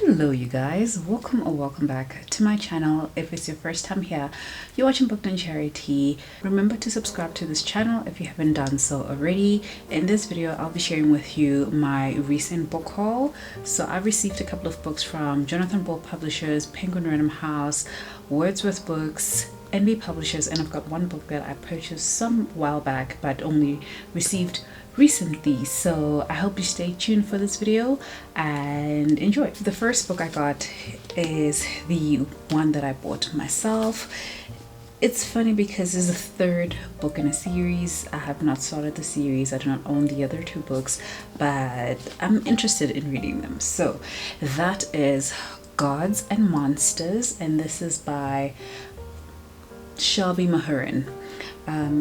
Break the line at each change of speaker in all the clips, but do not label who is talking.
Hello you guys, welcome or welcome back to my channel. If it's your first time here, you're watching Booked on Charity. Remember to subscribe to this channel if you haven't done so already. In this video I'll be sharing with you my recent book haul. So I've received a couple of books from Jonathan Ball Publishers, Penguin Random House, Wordsworth Books, NB Publishers, and I've got one book that I purchased some while back but only received recently. So I hope you stay tuned for this video and enjoy. The first book I got is the one that I bought myself. It's funny because it's the third book in a series. I have not started the series. I do not own the other two books, but I'm interested in reading them. So that is Gods and Monsters, and this is by Shelby Mahurin.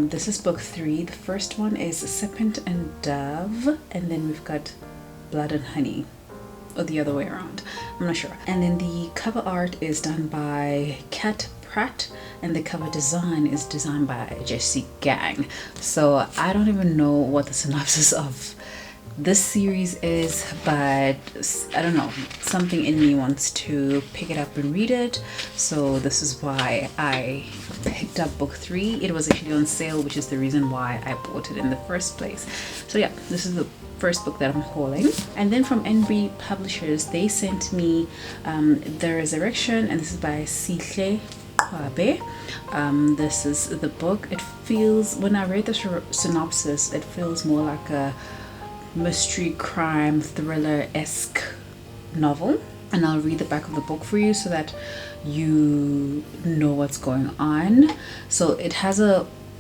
This is book 3. The first one is Serpent and Dove, and then we've got Blood and Honey, or the other way around, I'm not sure. And then the cover art is done by Kat Pratt, and the cover design is designed by Jessie Gang. So I don't even know what the synopsis of this series is, but I don't know, something in me wants to pick it up and read it. So this is why I picked up book 3. It was actually on sale, which is the reason why I bought it in the first place. So yeah, this is the first book that I'm hauling. And then from NB Publishers, they sent me The Resurrection, and this is by Sihle Kwabe. This is the book. It feels, when I read the synopsis, it feels more like a mystery crime thriller-esque novel, and I'll read the back of the book for you so that you know what's going on. So it has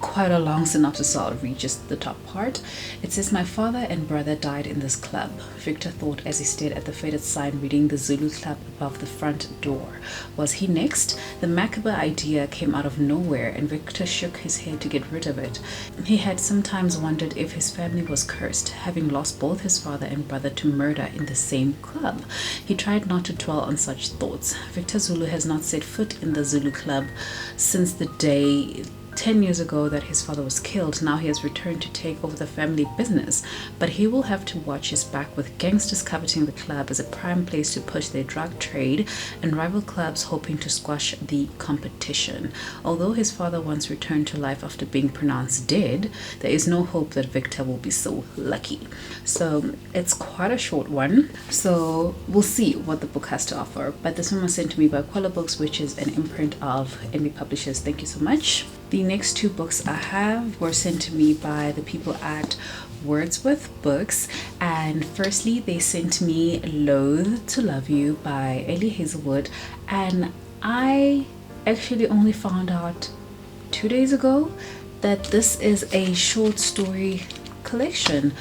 quite a long synopsis, so I'll read just the top part. It says, my father and brother died in this club, Victor thought as he stared at the faded sign reading the Zulu Club above the front door. Was he next? The macabre idea came out of nowhere, and Victor shook his head to get rid of it. He had sometimes wondered if his family was cursed, having lost both his father and brother to murder in the same club. He tried not to dwell on such thoughts. Victor Zulu has not set foot in the Zulu Club since the day 10 years ago that his father was killed. Now he has returned to take over the family business, but he will have to watch his back, with gangsters coveting the club as a prime place to push their drug trade and rival clubs hoping to squash the competition. Although his father once returned to life after being pronounced dead, there is no hope that Victor will be so lucky. So it's quite a short one, so we'll see what the book has to offer. But this one was sent to me by Quella Books, which is an imprint of NB Publishers. Thank you so much. The next two books I have were sent to me by the people at Wordsworth Books, and firstly they sent me Loathe to Love You by Ellie Hazelwood, and I actually only found out 2 days ago that this is a short story collection,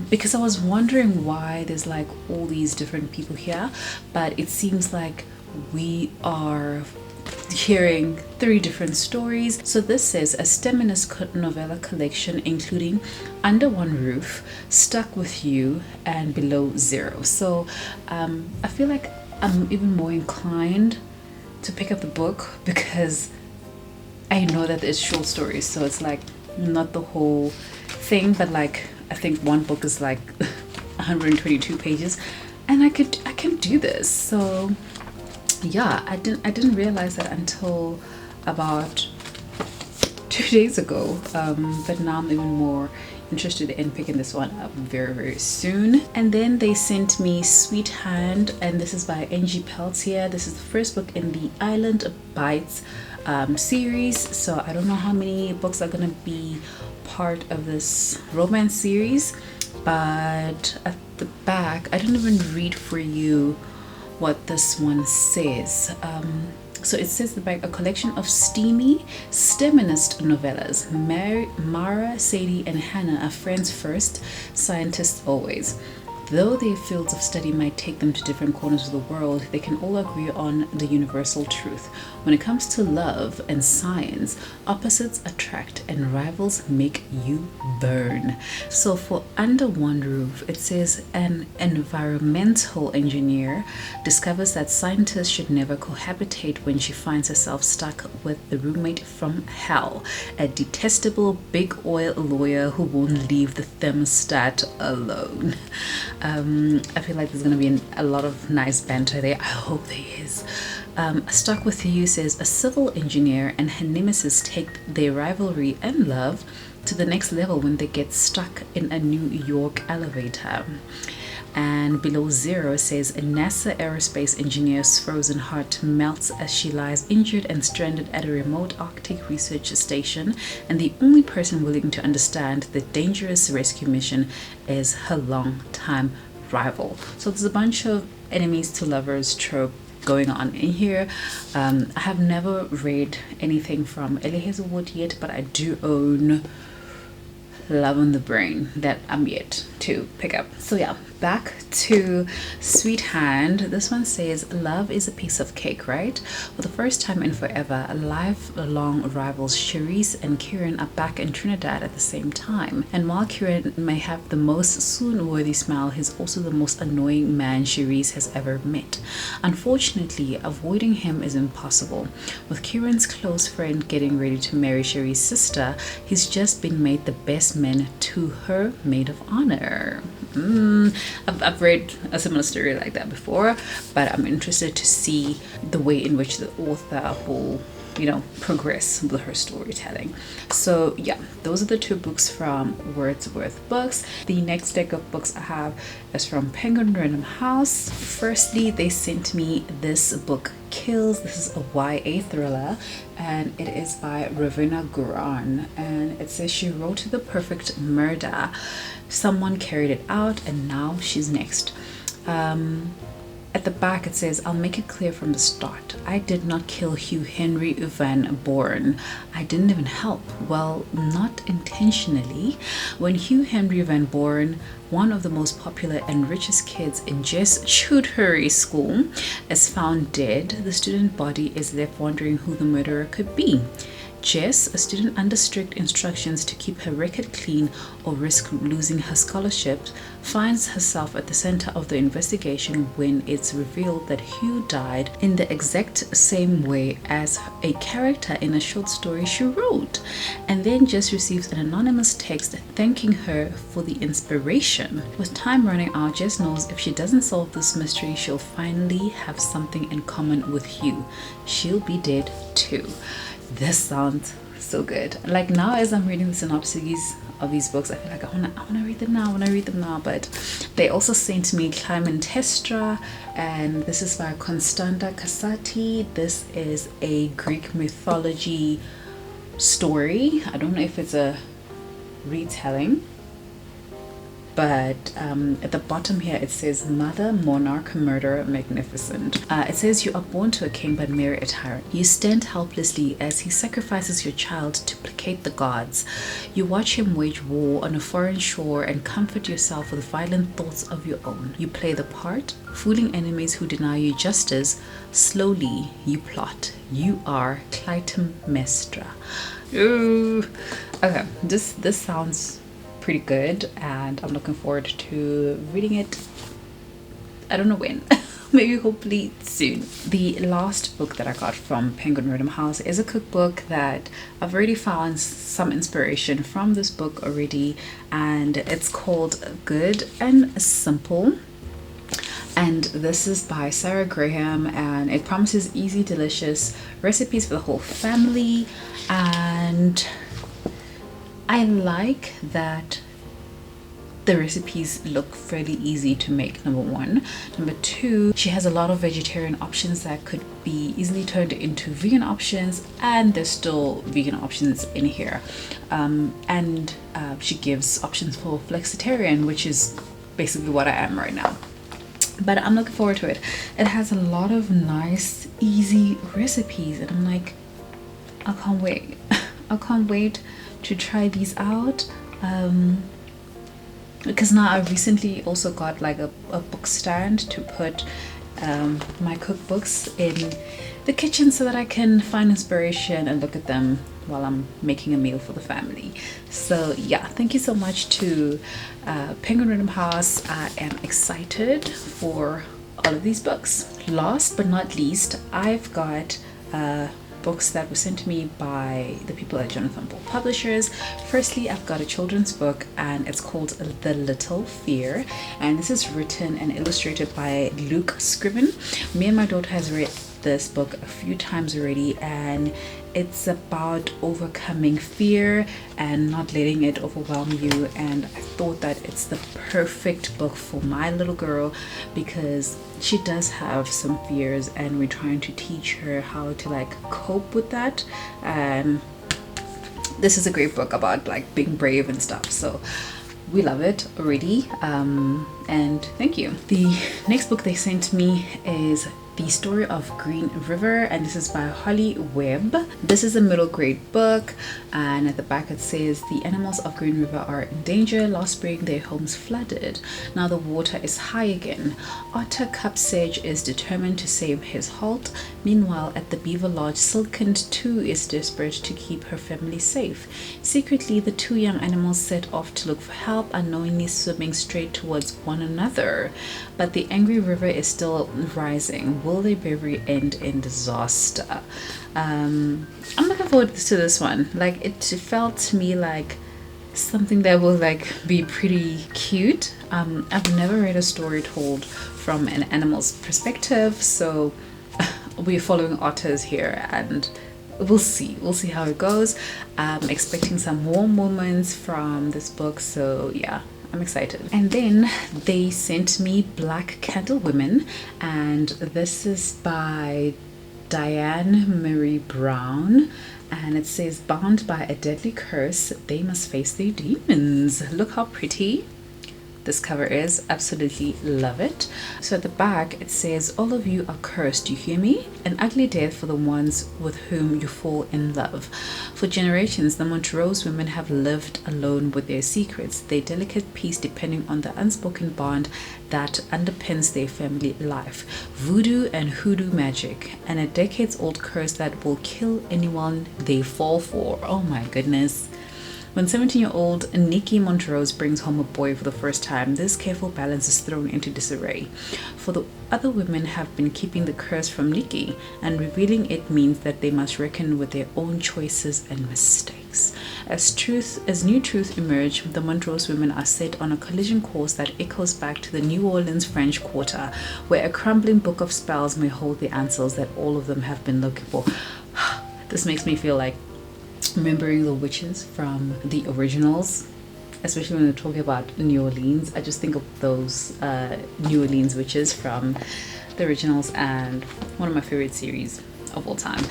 because I was wondering why there's like all these different people here, but it seems like we are hearing 3 different stories. So this says a STEMinist novella collection including Under One Roof, Stuck With You, and Below Zero. So I feel like I'm even more inclined to pick up the book because I know that it's short stories, so it's like not the whole thing, but like I think one book is like 122 pages, and I can do this. So yeah, I didn't realize that until about 2 days ago, but now I'm even more interested in picking this one up very soon. And then they sent me Sweet Hand, and this is by Angie Peltier. This is the first book in the Island Bites series, so I don't know how many books are gonna be part of this romance series, but at the back, I didn't even read for you what this one says. So it says the back, a collection of steamy STEMinist novellas. Mara, Sadie, and Hannah are friends first, scientists always. Though their fields of study might take them to different corners of the world, they can all agree on the universal truth. When it comes to love and science, opposites attract and rivals make you burn. So for Under One Roof, it says an environmental engineer discovers that scientists should never cohabitate when she finds herself stuck with the roommate from hell, a detestable big oil lawyer who won't leave the thermostat alone. I feel like there's gonna be a lot of nice banter there. I hope there is. Stuck With You says a civil engineer and her nemesis take their rivalry and love to the next level when they get stuck in a New York elevator. And Below Zero says a NASA aerospace engineer's frozen heart melts as she lies injured and stranded at a remote Arctic research station, and the only person willing to understand the dangerous rescue mission is her long-time rival. So there's a bunch of enemies to lovers trope going on in here. I have never read anything from Ellie Hazelwood yet, but I do own Love on the Brain that I'm yet to pick up. So yeah, back to Sweet Hand. This one says love is a piece of cake, right? For the first time in forever, lifelong rivals Charisse and Kieran are back in Trinidad at the same time. And while Kieran may have the most swoon-worthy smile, he's also the most annoying man Charisse has ever met. Unfortunately, avoiding him is impossible. With Kieran's close friend getting ready to marry Charisse's sister, he's just been made the best man to her maid of honor. I've read a similar story like that before, but I'm interested to see the way in which the author will, progress with her storytelling. So yeah, those are the two books from Wordsworth Books. The next deck of books I have is from Penguin Random House. Firstly, they sent me this book, Kills. This is a YA thriller, and it is by Ravenna Guran, and it says she wrote the perfect murder. Someone carried it out and now she's next. At the back it says, I'll make it clear from the start. I did not kill Hugh Henry Van Born. I didn't even help. Well, not intentionally. When Hugh Henry Van Born, one of the most popular and richest kids in Jess Choudhury School, is found dead, the student body is left wondering who the murderer could be. Jess, a student under strict instructions to keep her record clean or risk losing her scholarship, finds herself at the center of the investigation when it's revealed that Hugh died in the exact same way as a character in a short story she wrote, and then Jess receives an anonymous text thanking her for the inspiration. With time running out, Jess knows if she doesn't solve this mystery, she'll finally have something in common with Hugh. She'll be dead too. This sounds so good. Like, now as I'm reading the synopses of these books, I feel like I wanna read them now, but they also sent me Clytemnestra, and this is by Constanta Casati. This is a Greek mythology story. I don't know if it's a retelling, but at the bottom here it says mother, monarch, murderer, magnificent. It says you are born to a king but marry a tyrant. You stand helplessly as he sacrifices your child to placate the gods. You watch him wage war on a foreign shore and comfort yourself with violent thoughts of your own. You play the part, fooling enemies who deny you justice. Slowly you plot. You are Clytemnestra. Ooh. Okay, this sounds pretty good, and I'm looking forward to reading it. I don't know when. Maybe hopefully soon. The last book that I got from Penguin Random House is a cookbook that I've already found some inspiration from this book already, and it's called Good and Simple. And this is by Sarah Graham, and it promises easy, delicious recipes for the whole family. And I like that the recipes look fairly easy to make, number one. Number two, she has a lot of vegetarian options that could be easily turned into vegan options, and there's still vegan options in here. And she gives options for flexitarian, which is basically what I am right now. But I'm looking forward to it. It has a lot of nice, easy recipes, and I'm like, I can't wait. I can't wait to try these out. Because now I recently also got like a book stand to put my cookbooks in the kitchen so that I can find inspiration and look at them while I'm making a meal for the family. So yeah, thank you so much to Penguin Random House. I am excited for all of these books. Last but not least, I've got books that were sent to me by the people at Jonathan Ball Publishers. Firstly, I've got a children's book and it's called The Little Fear, and this is written and illustrated by Luke SCRIBD. Me and my daughter has read this book a few times already, and it's about overcoming fear and not letting it overwhelm you. And I thought that it's the perfect book for my little girl because she does have some fears and we're trying to teach her how to like cope with that. And this is a great book about like being brave and stuff, so we love it already. And thank you. The next book they sent me is The Story of Green River, and this is by Holly Webb. This is a middle grade book, and at the back it says the animals of Green River are in danger. Last spring their homes flooded. Now the water is high again. Otter Cupsedge is determined to save his halt. Meanwhile, at the beaver lodge, Silkend too is desperate to keep her family safe. Secretly, the two young animals set off to look for help, unknowingly swimming straight towards one another. But the angry river is still rising. Will their bravery end in disaster? I'm looking forward to this one. Like, it felt to me like something that will like be pretty cute. I've never read a story told from an animal's perspective, so we're following otters here, and we'll see how it goes. I'm expecting some warm moments from this book, so yeah, I'm excited. And then they sent me Black Candle Women, and this is by Diane Marie Brown, and it says, bound by a deadly curse, they must face their demons. Look how pretty this cover is. Absolutely love it. So at the back it says, all of you are cursed, you hear me? An ugly death for the ones with whom you fall in love. For generations the Montrose women have lived alone with their secrets, their delicate peace depending on the unspoken bond that underpins their family life. Voodoo and hoodoo magic, and a decades-old curse that will kill anyone they fall for. Oh my goodness. When 17-year-old Nikki Montrose brings home a boy for the first time, this careful balance is thrown into disarray. For the other women have been keeping the curse from Nikki, and revealing it means that they must reckon with their own choices and mistakes. As new truth emerge, the Montrose women are set on a collision course that echoes back to the New Orleans French Quarter, where a crumbling book of spells may hold the answers that all of them have been looking for. This makes me feel like remembering the witches from the originals, especially when they're talking about New Orleans. I just think of those New Orleans witches from the originals, and one of my favorite series of all time.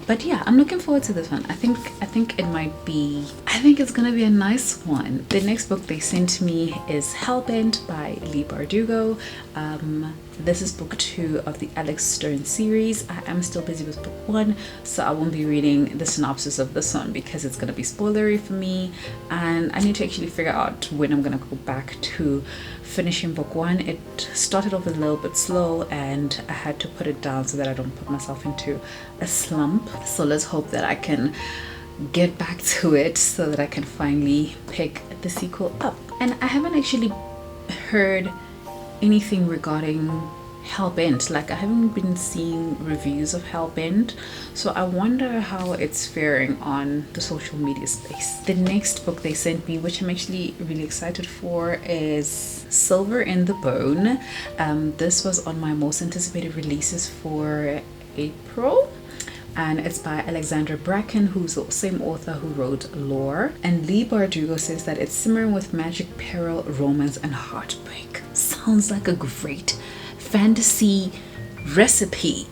But yeah, I'm looking forward to this one. I think it's gonna be a nice one. The next book they sent me is Hellbent by Leigh Bardugo. This is book 2 of the Alex Stern series. I am still busy with book 1, so I won't be reading the synopsis of this one because it's gonna be spoilery for me, and I need to actually figure out when I'm gonna go back to finishing book 1. It started off a little bit slow and I had to put it down so that I don't put myself into a slump. So let's hope that I can get back to it so that I can finally pick the sequel up. And I haven't actually heard anything regarding Hellbent. Like, I haven't been seeing reviews of Hellbent, so I wonder how it's faring on the social media space. The next book they sent me, which I'm actually really excited for, is Silver in the Bone. This was on my most anticipated releases for April, and it's by Alexandra Bracken, who's the same author who wrote Lore. And Leigh Bardugo says that it's simmering with magic, peril, romance, and heartbreak. Sounds like a great fantasy recipe.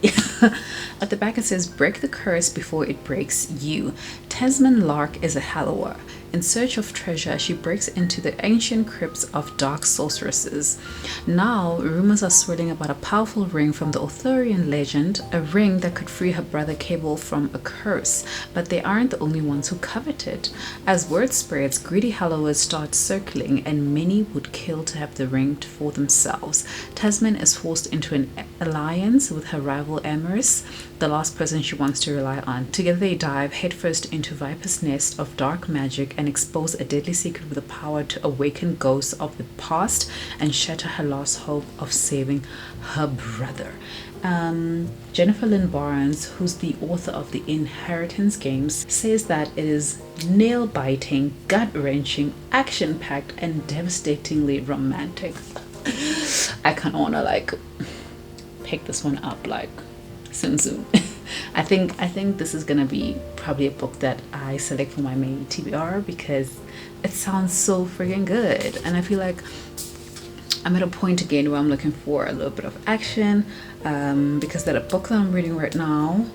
At the back it says, break the curse before it breaks you. Tasman Lark is a Hallower. In search of treasure, she breaks into the ancient crypts of dark sorceresses. Now, rumors are swirling about a powerful ring from the Arthurian legend, a ring that could free her brother Cable from a curse, but they aren't the only ones who covet it. As word spreads, greedy Hallowers start circling, and many would kill to have the ring for themselves. Tasman is forced into an alliance with her rival Amorous, the last person she wants to rely on. Together they dive headfirst into Viper's nest of dark magic and expose a deadly secret with the power to awaken ghosts of the past and shatter her last hope of saving her brother. Jennifer Lynn Barnes, who's the author of The Inheritance Games, says that it is nail-biting, gut-wrenching, action-packed, and devastatingly romantic. I kind of want to like pick this one up like soon. I think this is gonna be probably a book that I select for my May TBR because it sounds so freaking good, and I feel like I'm at a point again where I'm looking for a little bit of action, because that book that I'm reading right now,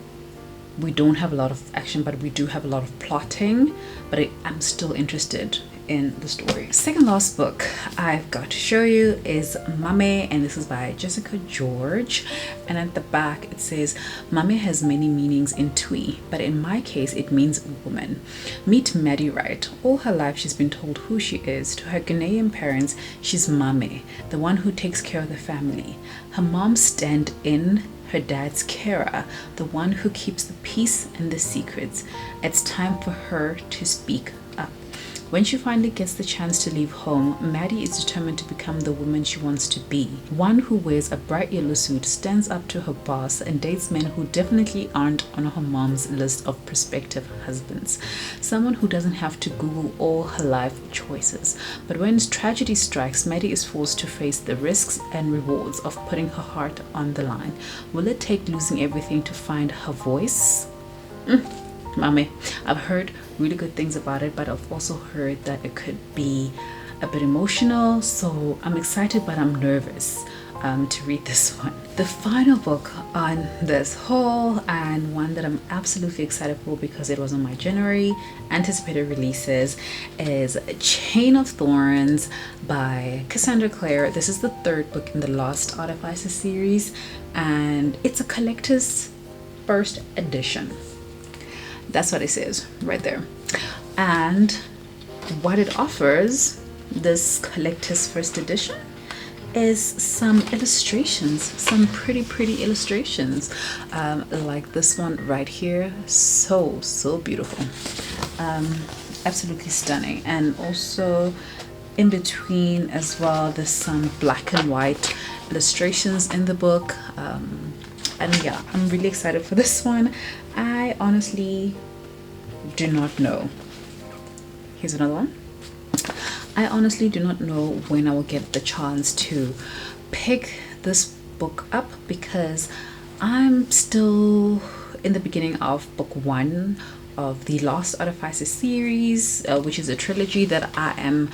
we don't have a lot of action, but we do have a lot of plotting, but I'm still interested in the story. Second last book I've got to show you is Mame, and this is by Jessica George, and at the back it says Mame has many meanings in Twi, but in my case it means woman. Meet Maddie Wright. All her life she's been told who she is. To her Ghanaian parents, she's Mame, the one who takes care of the family. Her mom's stand-in, her dad's carer, the one who keeps the peace and the secrets. It's time for her to speak up. When she finally gets the chance to leave home, Maddie is determined to become the woman she wants to be. One who wears a bright yellow suit, stands up to her boss, and dates men who definitely aren't on her mom's list of prospective husbands. Someone who doesn't have to Google all her life choices. But when tragedy strikes, Maddie is forced to face the risks and rewards of putting her heart on the line. Will it take losing everything to find her voice? Mame. I've heard really good things about it, but I've also heard that it could be a bit emotional, so I'm excited but I'm nervous to read this one. The final book on this haul, and one that I'm absolutely excited for because it was on my January anticipated releases, is Chain of Thorns by Cassandra Clare. This is the third book in the Lost Artifices series, and it's a collector's first edition. That's what it says right there. And what it offers, this collector's first edition, is some illustrations, some pretty illustrations, like this one right here. So beautiful, absolutely stunning. And also in between as well, there's some black and white illustrations in the book. And yeah, I'm really excited for this one. I honestly do not know. Here's another one. I honestly do not know when I will get the chance to pick this book up because I'm still in the beginning of book 1 of the Lost Artifices series, which is a trilogy that I am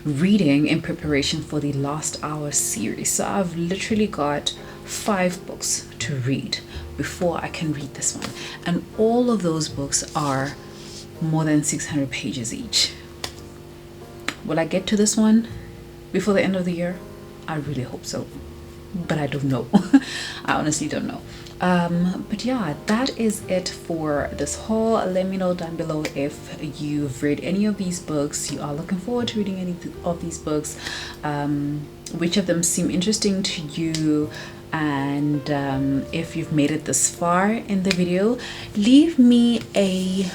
reading in preparation for the Lost Hour series. So I've literally got 5 books to read before I can read this one, and all of those books are more than 600 pages each. Will I get to this one before the end of the year? I really hope so, but I don't know. I honestly don't know. But yeah, that is it for this haul. Let me know down below if you've read any of these books, you are looking forward to reading any of these books, which of them seem interesting to you, and if you've made it this far in the video, leave me a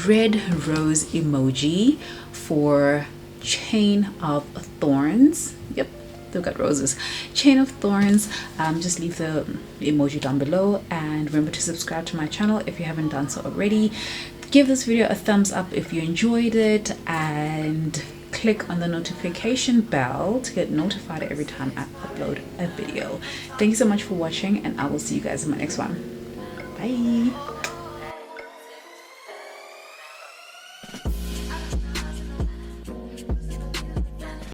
red rose emoji for Chain of Thorns. Yep, they've got roses. Chain of Thorns. Just leave the emoji down below, and remember to subscribe to my channel if you haven't done so already. Give this video a thumbs up if you enjoyed it, and click on the notification bell to get notified every time I upload a video. Thank you so much for watching, and I will see you guys in my next one. Bye.